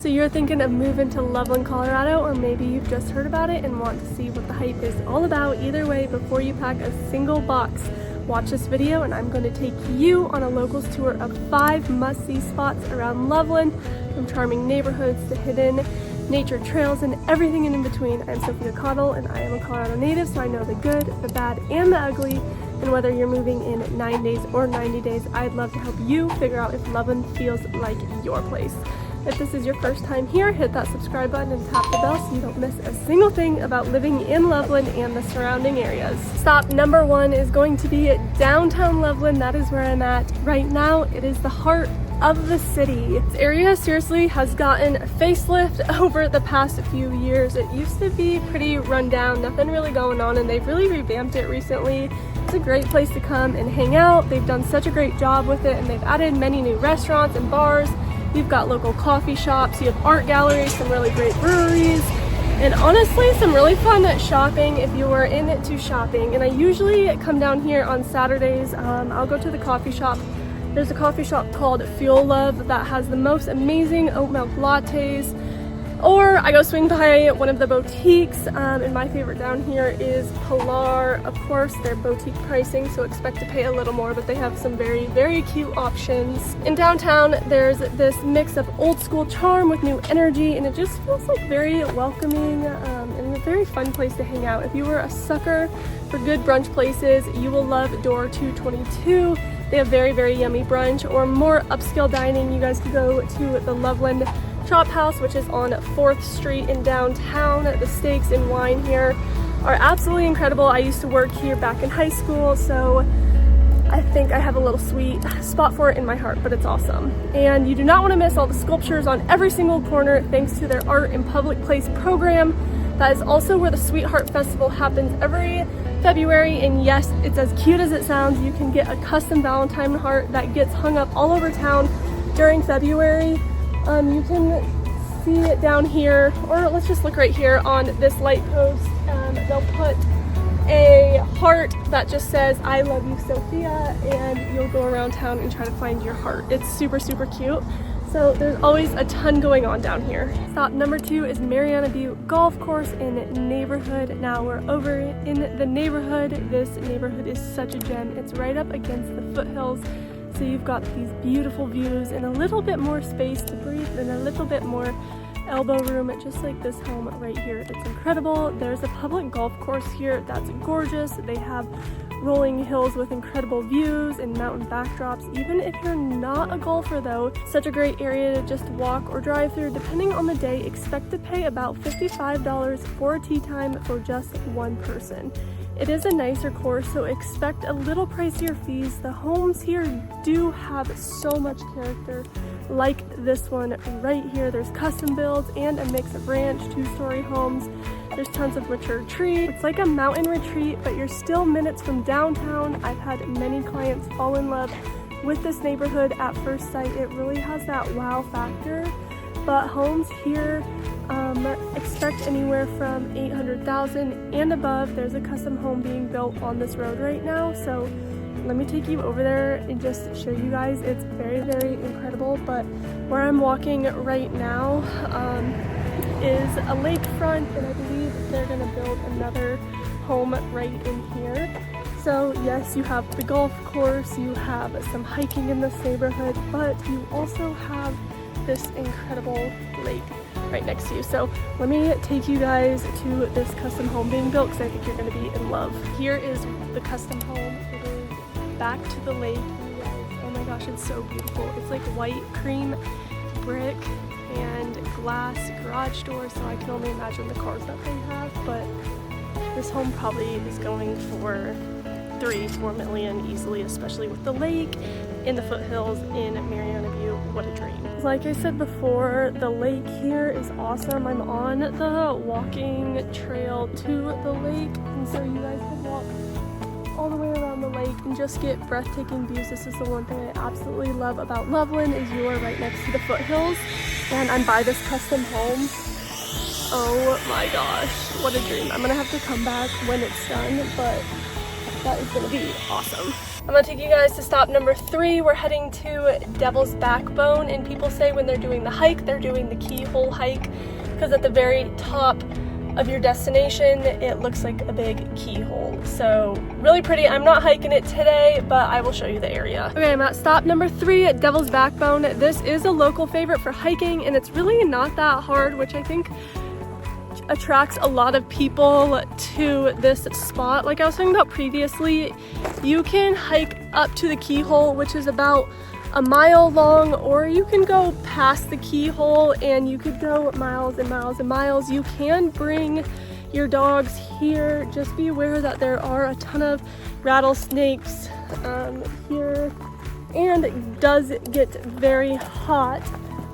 So you're thinking of moving to Loveland, Colorado, or maybe you've just heard about it and want to see what the hype is all about. Either way, before you pack a single box, watch this video and I'm going to take you on a locals tour of 5 must-see spots around Loveland, from charming neighborhoods to hidden nature trails and everything in between. I'm Sophia Kathol and I am a Colorado native, so I know the good, the bad, and the ugly. And whether you're moving in 9 days or 90 days, I'd love to help you figure out if Loveland feels like your place. If this is your first time here, hit that subscribe button and tap the bell so you don't miss a single thing about living in Loveland and the surrounding areas. Stop number 1 is going to be downtown Loveland. That is where I'm at right now. It is the heart of the city. This area seriously has gotten a facelift over the past few years. It used to be pretty run down, nothing really going on, and they've really revamped it recently. It's a great place to come and hang out. They've done such a great job with it, and they've added many new restaurants and bars. You've got local coffee shops, you have art galleries, some really great breweries, and honestly some really fun shopping if you are into shopping. And I usually come down here on Saturdays. I'll go to the coffee shop. There's a coffee shop called Fuel Love that has the most amazing oat milk lattes. Or I go swing by one of the boutiques, and my favorite down here is Pilar. Of course, they're boutique pricing, so expect to pay a little more, but they have some very, very cute options. In downtown, there's this mix of old school charm with new energy, and it just feels like very welcoming and a very fun place to hang out. If you were a sucker for good brunch places, you will love Door 222. They have very, very yummy brunch. Or more upscale dining, you guys can go to the Loveland Chop House, which is on 4th Street in downtown. The steaks and wine here are absolutely incredible. I used to work here back in high school, so I think I have a little sweet spot for it in my heart, but it's awesome. And you do not want to miss all the sculptures on every single corner thanks to their Art in Public Place program. That is also where the Sweetheart Festival happens every February, and yes, it's as cute as it sounds. You can get a custom Valentine heart that gets hung up all over town during February. You can see it down here, or let's just look right here on this light post. They'll put a heart that just says "I love you, Sophia," and you'll go around town and try to find your heart. It's super, super cute. So there's always a ton going on down here. Stop number 2 is Mariana Butte Golf Course in Neighborhood. Now we're over in the neighborhood. This neighborhood is such a gem. It's right up against the foothills. So you've got these beautiful views and a little bit more space to breathe and a little bit more elbow room, just like this home right here. It's incredible. There's a public golf course here that's gorgeous. They have rolling hills with incredible views and mountain backdrops. Even if you're not a golfer though, such a great area to just walk or drive through. Depending on the day, expect to pay about $55 for a tee time for just one person. It is a nicer course, so expect a little pricier fees. The homes here do have so much character, like this one right here. There's custom builds and a mix of ranch, 2-story homes. There's tons of mature trees. It's like a mountain retreat, but you're still minutes from downtown. I've had many clients fall in love with this neighborhood at first sight. It really has that wow factor. But homes here expect anywhere from $800,000 and above. There's a custom home being built on this road right now, so let me take you over there and just show you guys. It's very, very incredible. But where I'm walking right now is a lakefront, and I believe they're gonna build another home right in here. So yes, you have the golf course, you have some hiking in this neighborhood, but you also have this incredible lake right next to you. So let me take you guys to this custom home being built because I think you're going to be in love. Here is the custom home. It is back to the lake. You guys, oh my gosh, it's so beautiful. It's like white cream brick and glass garage doors, so I can only imagine the cars that they have. But this home probably is going for $3-4 million easily, especially with the lake in the foothills in Mariana Butte. What a dream. Like I said before, the lake here is awesome. I'm on the walking trail to the lake, and so you guys can walk all the way around the lake and just get breathtaking views. This is the one thing I absolutely love about Loveland, is you are right next to the foothills, and I'm by this custom home. Oh my gosh, what a dream. I'm gonna have to come back when it's done, but that is gonna be awesome. I'm gonna take you guys to stop number 3. We're heading to Devil's Backbone, and people say when they're doing the hike, they're doing the keyhole hike, because at the very top of your destination, it looks like a big keyhole. So really pretty. I'm not hiking it today, but I will show you the area. Okay, I'm at stop number 3 at Devil's Backbone. This is a local favorite for hiking, and it's really not that hard, which I think attracts a lot of people to this spot. Like I was talking about previously, you can hike up to the keyhole, which is about a mile long, or you can go past the keyhole and you could go miles and miles and miles. You can bring your dogs here. Just be aware that there are a ton of rattlesnakes here, and it does get very hot.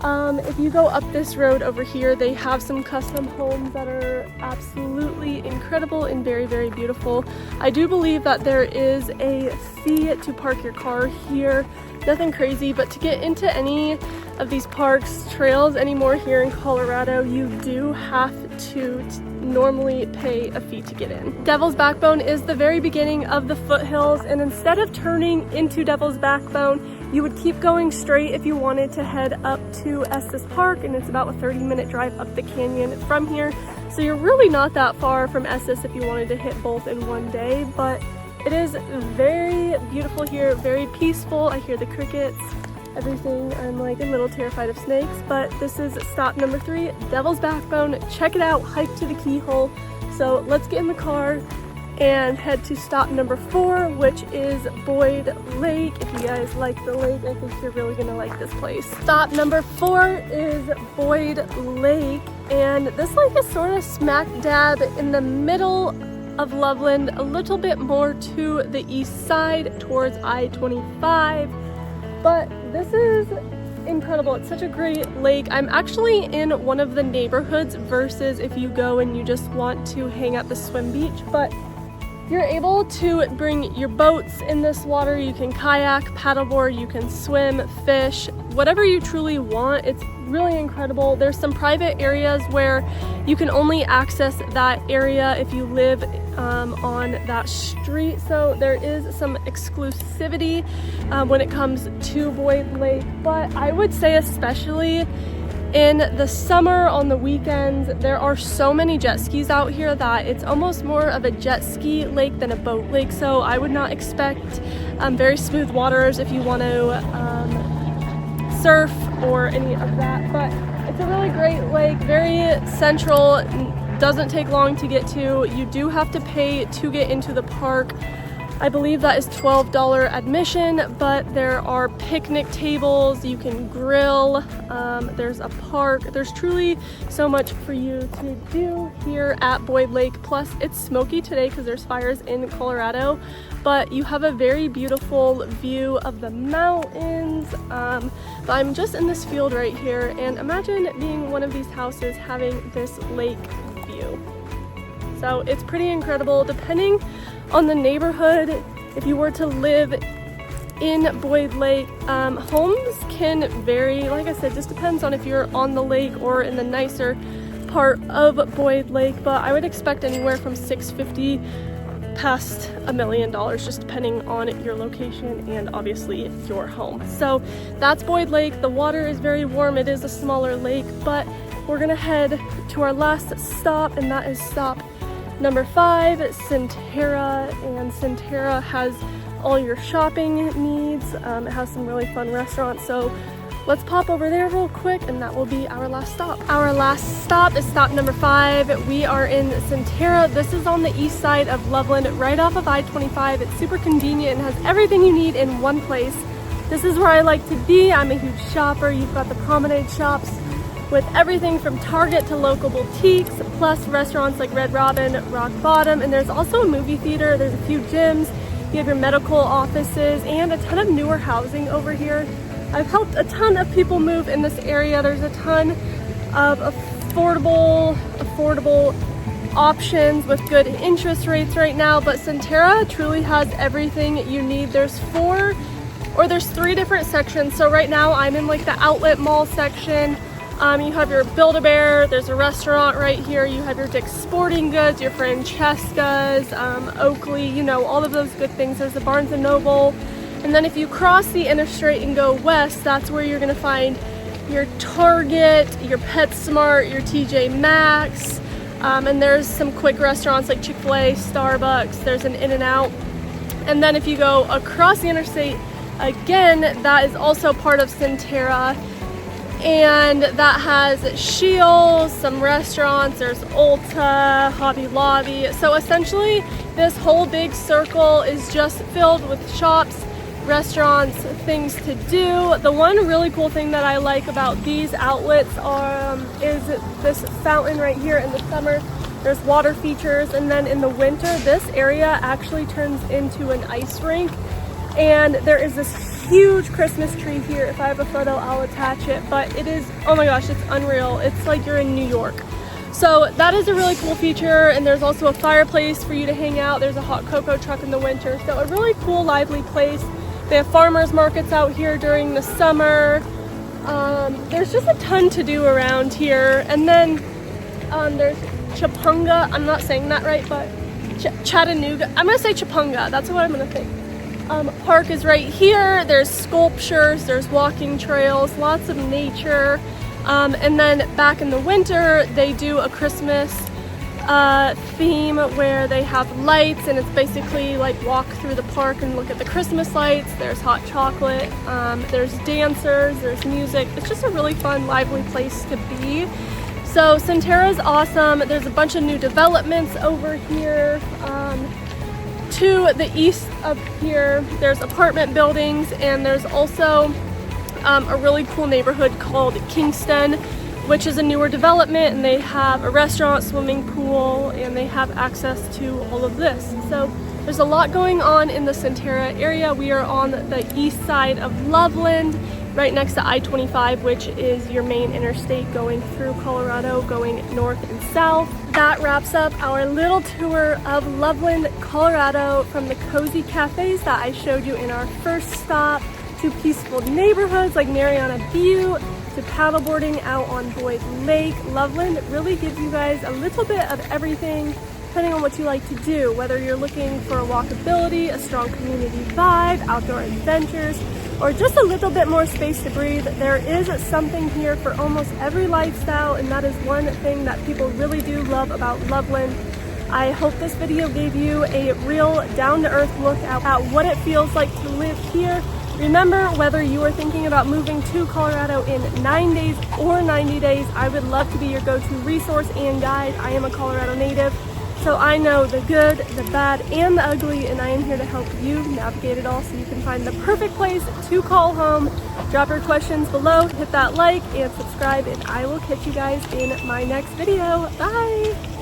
If you go up this road over here, they have some custom homes that are absolutely incredible and very, very beautiful. I do believe that there is a fee to park your car here. Nothing crazy, but to get into any of these parks, trails anymore here in Colorado, you do have to normally pay a fee to get in. Devil's Backbone is the very beginning of the foothills, and instead of turning into Devil's Backbone, you would keep going straight if you wanted to head up to Estes Park, and it's about a 30-minute drive up the canyon from here. So you're really not that far from Estes if you wanted to hit both in one day, but it is very beautiful here, very peaceful. I hear the crickets, everything. I'm like a little terrified of snakes, but this is stop number 3, Devil's Backbone. Check it out, hike to the keyhole. So let's get in the car and head to stop number 4, which is Boyd Lake. If you guys like the lake, I think you're really gonna like this place. Stop number 4 is Boyd Lake, and this lake is sort of smack dab in the middle of Loveland, a little bit more to the east side towards I-25, but this is incredible. It's such a great lake. I'm actually in one of the neighborhoods versus if you go and you just want to hang at the swim beach, but you're able to bring your boats in this water. You can kayak, paddleboard, you can swim, fish, whatever you truly want. It's really incredible. There's some private areas where you can only access that area if you live on that street. So there is some exclusivity when it comes to Boyd Lake, but I would say especially in the summer on the weekends, there are so many jet skis out here that it's almost more of a jet ski lake than a boat lake. So I would not expect very smooth waters if you want to surf or any of that, but it's a really great lake, very central, doesn't take long to get to. You do have to pay to get into the park. I believe that is $12 admission, but there are picnic tables, you can grill, there's a park. There's truly so much for you to do here at Boyd Lake. Plus it's smoky today because there's fires in Colorado, but you have a very beautiful view of the mountains. But I'm just in this field right here, and imagine being one of these houses having this lake view. So it's pretty incredible. Depending on the neighborhood, if you were to live in Boyd Lake, homes can vary. Like I said, just depends on if you're on the lake or in the nicer part of Boyd Lake, but I would expect anywhere from $650 past $1 million, just depending on your location and obviously your home. So that's Boyd Lake. The water is very warm. It is a smaller lake, but we're gonna head to our last stop, and that is stop number 5, Centerra. And Centerra has all your shopping needs. It has some really fun restaurants, so let's pop over there real quick, and that will be our last stop. Our last stop is stop number 5. We are in Centerra. This is on the east side of Loveland, right off of I-25. It's super convenient and has everything you need in one place. This is where I like to be. I'm a huge shopper. You've got the promenade shops with everything from Target to local boutiques, plus restaurants like Red Robin, Rock Bottom, and there's also a movie theater. There's a few gyms. You have your medical offices and a ton of newer housing over here. I've helped a ton of people move in this area. There's a ton of affordable options with good interest rates right now, but Centerra truly has everything you need. There's 3 different sections. So right now I'm in like the outlet mall section. You have your Build-A-Bear, there's a restaurant right here, you have your Dick's Sporting Goods, your Francesca's, Oakley, you know, all of those good things. There's the Barnes & Noble. And then if you cross the interstate and go west, that's where you're gonna find your Target, your PetSmart, your TJ Maxx, and there's some quick restaurants like Chick-fil-A, Starbucks, there's an In-N-Out. And then if you go across the interstate again, that is also part of Centerra, and that has Scheels, some restaurants, there's Ulta, Hobby Lobby. So essentially this whole big circle is just filled with shops, restaurants, things to do. The one really cool thing that I like about these outlets is this fountain right here. In the summer there's water features, and then in the winter this area actually turns into an ice rink, and there is this huge Christmas tree here. If I have a photo I'll attach it, but it is, oh my gosh, it's unreal. It's like you're in New York. So that is a really cool feature, and there's also a fireplace for you to hang out. There's a hot cocoa truck in the winter, so a really cool, lively place. They have farmers markets out here during the summer. There's just a ton to do around here. And then there's Chapunga, I'm not saying that right, but Chattanooga, I'm gonna say Chapunga, that's what I'm gonna think. Park is right here. There's sculptures, there's walking trails, lots of nature. And then back in the winter, they do a Christmas theme where they have lights, and it's basically like walk through the park and look at the Christmas lights. There's hot chocolate, there's dancers, there's music. It's just a really fun, lively place to be. So Centerra is awesome. There's a bunch of new developments over here. To the east up here, there's apartment buildings, and there's also a really cool neighborhood called Kingston, which is a newer development, and they have a restaurant, swimming pool, and they have access to all of this. So there's a lot going on in the Centerra area. We are on the east side of Loveland, right next to I-25, which is your main interstate going through Colorado, going north and south. That wraps up our little tour of Loveland, Colorado, from the cozy cafes that I showed you in our first stop, to peaceful neighborhoods like Mariana Butte, to paddleboarding out on Boyd Lake. Loveland really gives you guys a little bit of everything, depending on what you like to do, whether you're looking for walkability, a strong community vibe, outdoor adventures, or just a little bit more space to breathe. There is something here for almost every lifestyle, and that is one thing that people really do love about Loveland. I hope this video gave you a real down-to-earth look at what it feels like to live here. Remember, whether you are thinking about moving to Colorado in 9 days or 90 days, I would love to be your go-to resource and guide. I am a Colorado native, so I know the good, the bad, and the ugly, and I am here to help you navigate it all so you can find the perfect place to call home. Drop your questions below, hit that like and subscribe, and I will catch you guys in my next video. Bye!